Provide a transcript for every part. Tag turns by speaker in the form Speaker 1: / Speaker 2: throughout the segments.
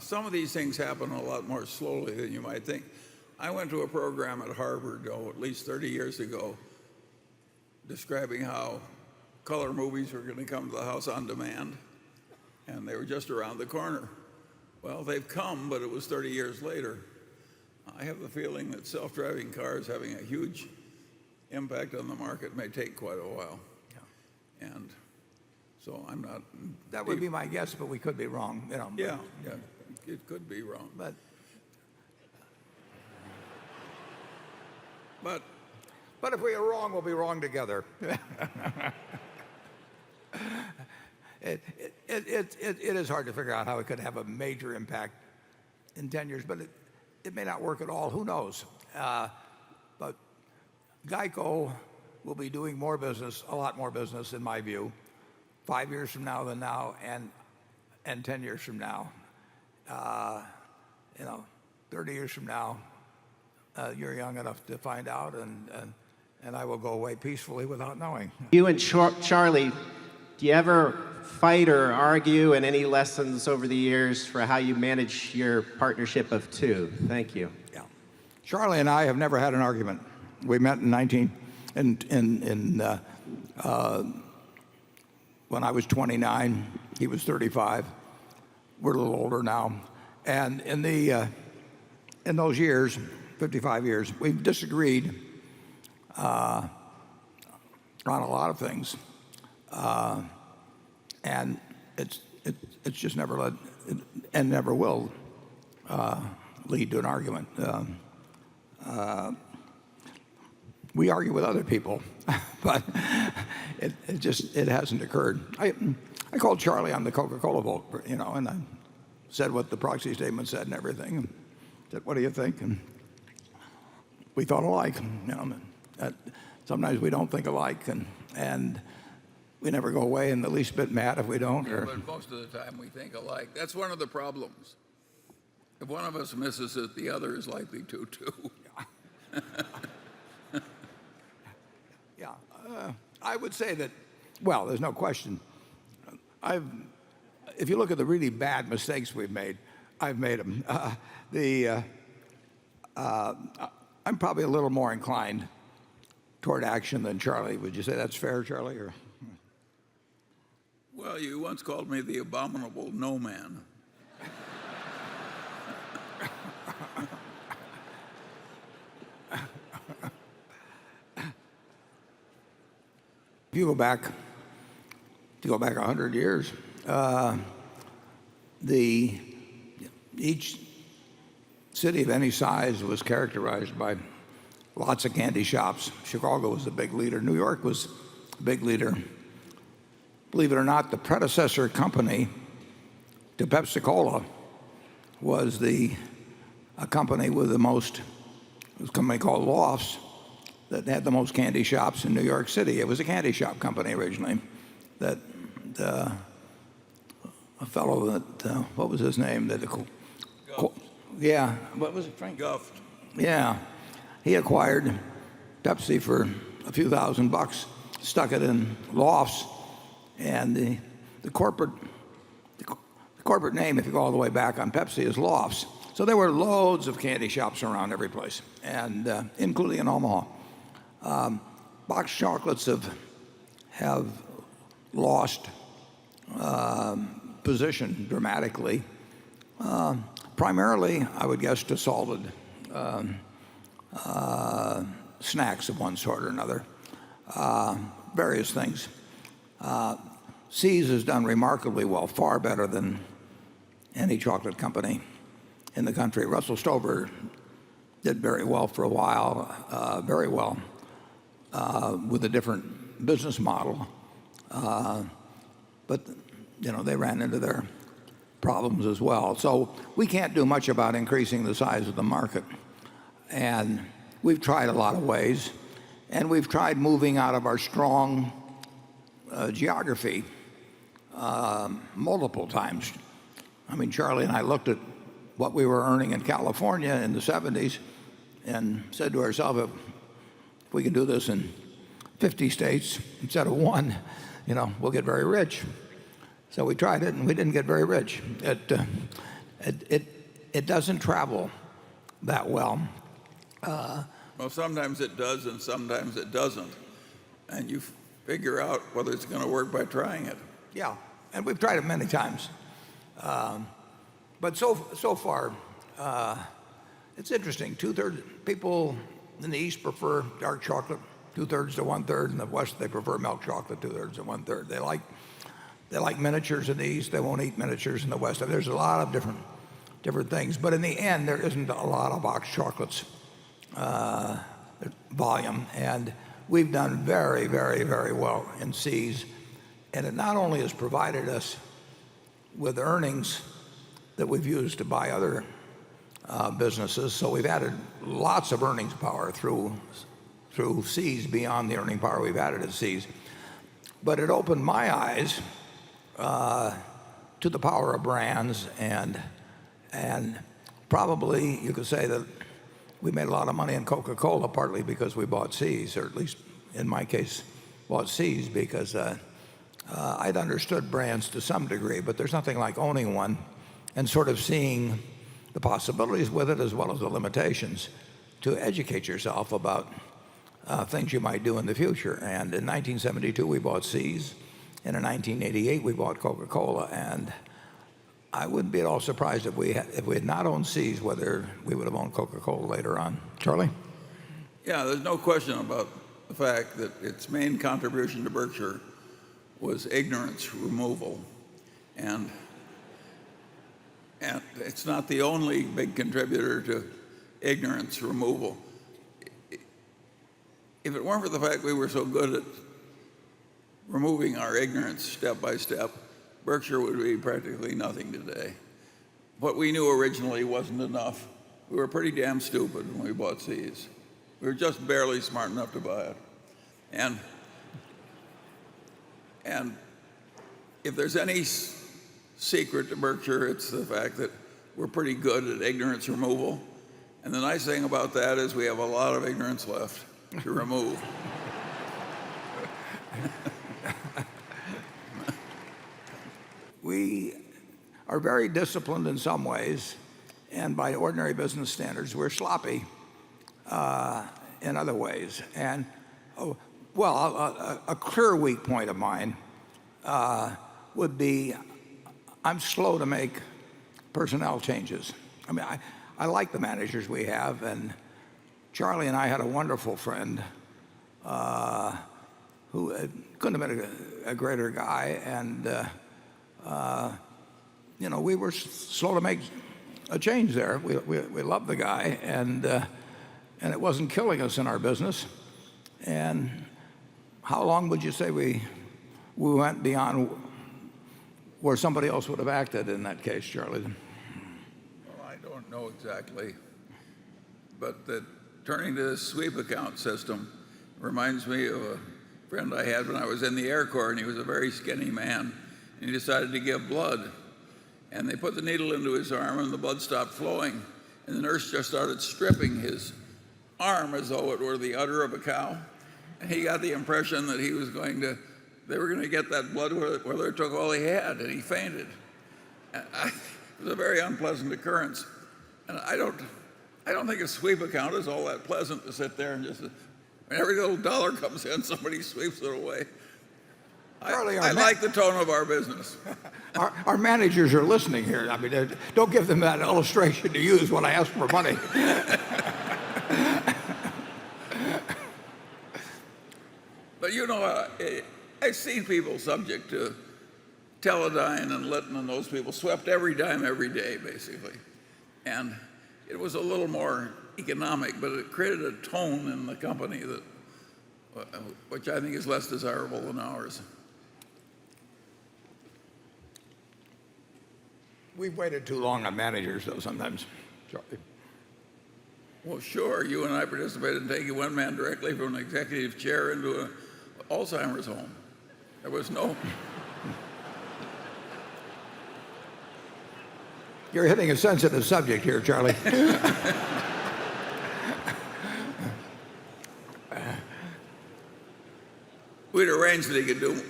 Speaker 1: Some of these things happen a lot more slowly than you might think. I went to a program at Harvard, at least 30 years ago, describing how color movies were going to come to the house on demand, and they were just around the corner. Well, they've come, but it was 30 years later. I have the feeling that self-driving cars having a huge impact on the market may take quite a while. Yeah. And so I'm not...
Speaker 2: That would be my guess, but we could be wrong.
Speaker 1: Yeah, it could be wrong.
Speaker 2: But if we are wrong, we'll be wrong together. It is hard to figure out how it could have a major impact in 10 years, but it may not work at all. Who knows? But Geico will be doing more business, a lot more business, in my view, 5 years from now than now, and 10 years from now. 30 years from now, you're young enough to find out, and I will go away peacefully without knowing.
Speaker 3: You and Charlie, do you ever fight or argue, and any lessons over the years for how you manage your partnership of two? Thank you.
Speaker 2: Yeah. Charlie and I have never had an argument. We met when I was 29, he was 35. We're a little older now. And in those years, 55 years, we've disagreed on a lot of things. And it's just never led, and never will lead to an argument. We argue with other people, but it hasn't occurred. I called Charlie on the Coca-Cola vote, and I said what the proxy statement said and everything. And said, "What do you think?" And we thought alike. Sometimes we don't think alike, and we never go away in the least bit mad if we don't.
Speaker 1: Yeah, but most of the time we think alike. That's one of the problems. If one of us misses it, the other is likely to too.
Speaker 2: Yeah, I would say that. Well, there's no question. If you look at the really bad mistakes we've made, I've made them. I'm probably a little more inclined toward action than Charlie. Would you say that's fair, Charlie? Or?
Speaker 1: Well, you once called me the abominable no man.
Speaker 2: If you go back 100 years, each city of any size was characterized by lots of candy shops. Chicago was a big leader. New York was a big leader. Believe it or not, the predecessor company to Pepsi-Cola was a company with the most, it was a company called Lofts, that had the most candy shops in New York City. It was a candy shop company originally. That a fellow that what was his name? Yeah, what was it, Frank?
Speaker 1: Guft.
Speaker 2: Yeah, he acquired Pepsi for a few $1,000, stuck it in Lofts, and the corporate name, if you go all the way back on Pepsi, is Lofts. So there were loads of candy shops around every place, and including in Omaha. Box chocolates have lost position dramatically, primarily, I would guess, to salted snacks of one sort or another, various things. See's has done remarkably well, far better than any chocolate company in the country. Russell Stover did very well for a while, very well, with a different business model. But they ran into their problems as well. So we can't do much about increasing the size of the market. And we've tried a lot of ways. And we've tried moving out of our strong geography multiple times. I mean, Charlie and I looked at what we were earning in California in the 70s and said to ourselves, if we can do this in 50 states instead of one, we'll get very rich. So we tried it, and we didn't get very rich. it doesn't travel that well.
Speaker 1: Well, sometimes it does and sometimes it doesn't. And you figure out whether it's going to work by trying it.
Speaker 2: Yeah, and we've tried it many times. But so far, it's interesting. 2/3 people in the East prefer dark chocolate, 2/3 to 1/3. In the West, they prefer milk chocolate, 2/3 to 1/3. They like miniatures in the East. They won't eat miniatures in the West. There's a lot of different things. But in the end, there isn't a lot of box chocolates volume. And we've done very, very, very well in C's. And it not only has provided us with earnings that we've used to buy other businesses, so we've added lots of earnings power through C's beyond the earning power we've added at C's. But it opened my eyes to the power of brands, and probably you could say that we made a lot of money in Coca-Cola partly because we bought C's, or at least in my case bought C's because I'd understood brands to some degree, but there's nothing like owning one and sort of seeing the possibilities with it as well as the limitations to educate yourself about things you might do in the future. And in 1972 we bought C's, and in 1988 we bought Coca-Cola, and I wouldn't be at all surprised if we had not owned C's, whether we would have owned Coca-Cola later on. Charlie?
Speaker 1: Yeah, there's no question about the fact that its main contribution to Berkshire was ignorance removal. And it's not the only big contributor to ignorance removal. If it weren't for the fact we were so good at removing our ignorance step by step, Berkshire would be practically nothing today. What we knew originally wasn't enough. We were pretty damn stupid when we bought C's. We were just barely smart enough to buy it. And if there's any secret to Berkshire, it's the fact that we're pretty good at ignorance removal. And the nice thing about that is we have a lot of ignorance left to remove.
Speaker 2: We are very disciplined in some ways, and by ordinary business standards, we're sloppy in other ways. And a clear weak point of mine would be I'm slow to make personnel changes. I mean, I like the managers we have, and Charlie and I had a wonderful friend who couldn't have been a greater guy, and we were slow to make a change there. We loved the guy, and it wasn't killing us in our business. And how long would you say we went beyond where somebody else would have acted in that case, Charlie?
Speaker 1: Well, I don't know exactly, but turning to this sweep account system reminds me of a friend I had when I was in the Air Corps, and he was a very skinny man, and he decided to give blood. And they put the needle into his arm, and the blood stopped flowing, and the nurse just started stripping his arm as though it were the udder of a cow. And he got the impression that they were going to get that blood whether it took all he had, and he fainted. It was a very unpleasant occurrence. And I don't think a sweep account is all that pleasant to sit there and just, when every little dollar comes in, somebody sweeps it away.
Speaker 2: Charlie,
Speaker 1: I like the tone of our business.
Speaker 2: Our managers are listening here. I mean, don't give them that illustration to use when I ask for money.
Speaker 1: But I've seen people subject to Teledyne and Litton, and those people swept every dime every day, basically. And it was a little more economic, but it created a tone in the company which I think is less desirable than ours.
Speaker 2: We've waited too long on managers, though, sometimes, Charlie.
Speaker 1: Well, sure, you and I participated in taking one man directly from an executive chair into an Alzheimer's home. There was no...
Speaker 2: You're hitting a sensitive subject here, Charlie.
Speaker 1: We'd arranged that he could do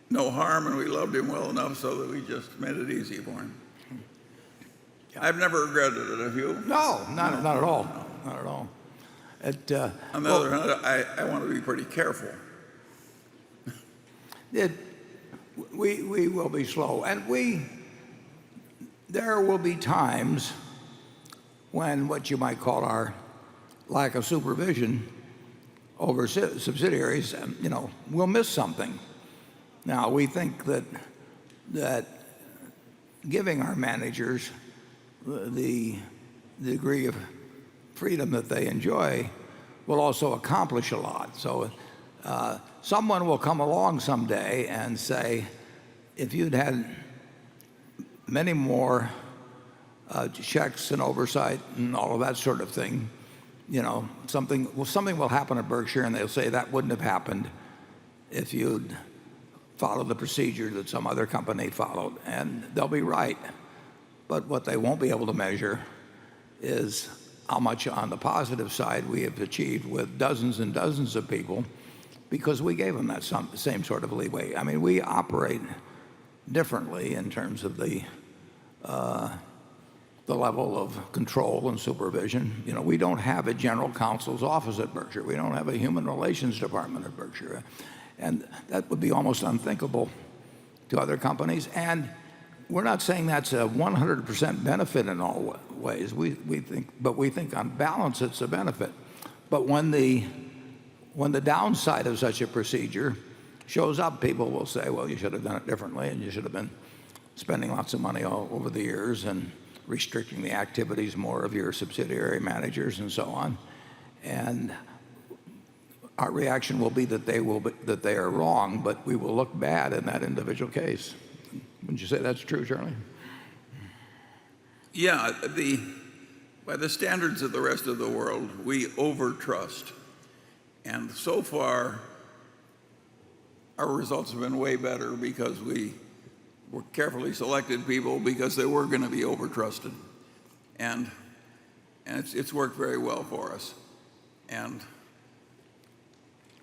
Speaker 1: no harm, and we loved him well enough so that we just made it easy for him. I've never regretted it. Have you?
Speaker 2: No, not at all. Not at all.
Speaker 1: On the other hand, I want to be pretty careful.
Speaker 2: We will be slow, and there will be times when what you might call our lack of supervision over subsidiaries, we'll miss something. Now, we think that giving our managers the degree of freedom that they enjoy will also accomplish a lot. So someone will come along someday and say, if you'd had many more checks and oversight and all of that sort of thing, something will happen at Berkshire, and they'll say that wouldn't have happened if you'd followed the procedure that some other company followed, and they'll be right. But what they won't be able to measure is how much on the positive side we have achieved with dozens and dozens of people, because we gave them that same sort of leeway. I mean, we operate differently in terms of the level of control and supervision. We don't have a general counsel's office at Berkshire. We don't have a human relations department at Berkshire. And that would be almost unthinkable to other companies. And we're not saying that's a 100% benefit in all ways. We think on balance it's a benefit. But when the downside of such a procedure shows up, people will say, well, you should have done it differently, and you should have been spending lots of money all over the years and restricting the activities more of your subsidiary managers and so on. And our reaction will be that they are wrong, but we will look bad in that individual case. Wouldn't you say that's true, Charlie?
Speaker 1: Yeah, by the standards of the rest of the world, we overtrust. And so far, our results have been way better because we were carefully selected people because they were going to be overtrusted. And it's worked very well for us. And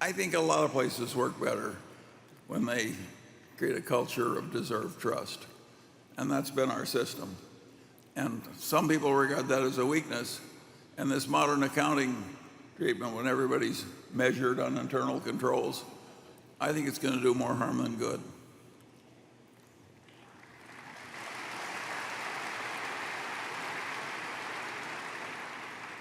Speaker 1: I think a lot of places work better when they create a culture of deserved trust. And that's been our system. And some people regard that as a weakness. And this modern accounting treatment, when everybody's measured on internal controls, I think it's going to do more harm than good.